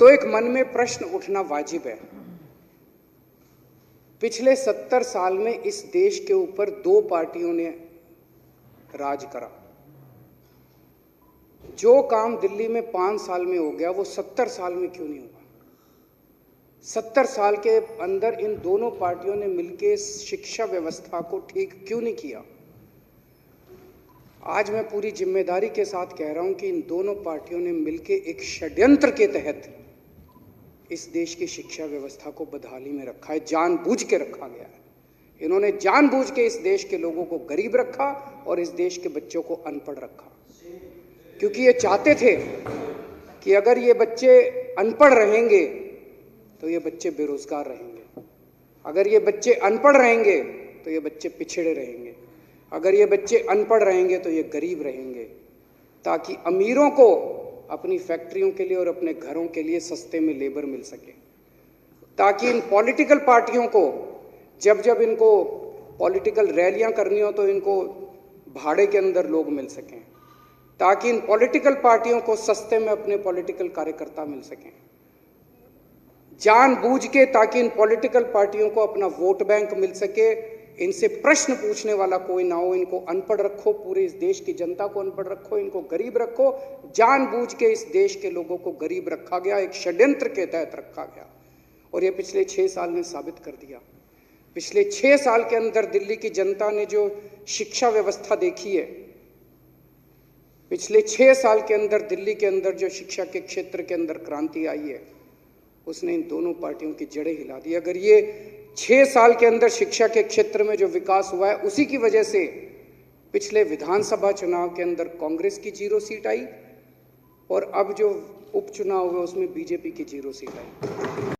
तो एक मन में प्रश्न उठना वाजिब है। पिछले 70 साल में इस देश के ऊपर 2 पार्टियों ने राज करा। जो काम दिल्ली में 5 साल में हो गया वो 70 साल में क्यों नहीं हुआ? 70 साल के अंदर इन दोनों पार्टियों ने मिलकर शिक्षा व्यवस्था को ठीक क्यों नहीं किया? आज मैं पूरी जिम्मेदारी के साथ कह रहा हूं कि इन दोनों पार्टियों ने मिलकर एक षड्यंत्र के तहत इस देश की शिक्षा व्यवस्था को बदहाली में रखा है। जानबूझ के रखा गया है। इन्होंने जानबूझ के इस देश के लोगों को गरीब रखा और इस देश के बच्चों को अनपढ़ रखा, क्योंकि ये चाहते थे कि अगर ये बच्चे अनपढ़ रहेंगे तो ये बच्चे बेरोजगार रहेंगे, अगर ये बच्चे अनपढ़ रहेंगे तो ये बच्चे पिछड़े रहेंगे, अगर ये बच्चे अनपढ़ रहेंगे तो ये गरीब रहेंगे, ताकि अमीरों को अपनी फैक्ट्रियों के लिए और अपने घरों के लिए सस्ते में लेबर मिल सके, ताकि इन पॉलिटिकल पार्टियों को जब जब इनको पॉलिटिकल रैलियां करनी हो तो इनको भाड़े के अंदर लोग मिल सकें, ताकि इन पॉलिटिकल पार्टियों को सस्ते में अपने पॉलिटिकल कार्यकर्ता मिल सकें, जानबूझ के, ताकि इन पॉलिटिकल पार्टियों को अपना वोट बैंक मिल सके, इनसे प्रश्न पूछने वाला कोई ना हो, इनको अनपढ़ रखो, पूरे इस देश की जनता को अनपढ़ रखो, इनको गरीब रखो। जानबूझ के इस देश के लोगों को गरीब रखा गया, एक षड्यंत्र के तहत रखा गया, और ये पिछले 6 साल ने साबित कर दिया। पिछले 6 साल के अंदर दिल्ली की जनता ने जो शिक्षा व्यवस्था देखी है, पिछले 6 साल के अंदर दिल्ली के अंदर जो शिक्षा के क्षेत्र के अंदर क्रांति आई है, उसने इन दोनों पार्टियों की जड़ें हिला दी। अगर ये 6 साल के अंदर शिक्षा के क्षेत्र में जो विकास हुआ है, उसी की वजह से पिछले विधानसभा चुनाव के अंदर कांग्रेस की 0 सीट आई और अब जो उपचुनाव हुए उसमें बीजेपी की 0 सीट आई।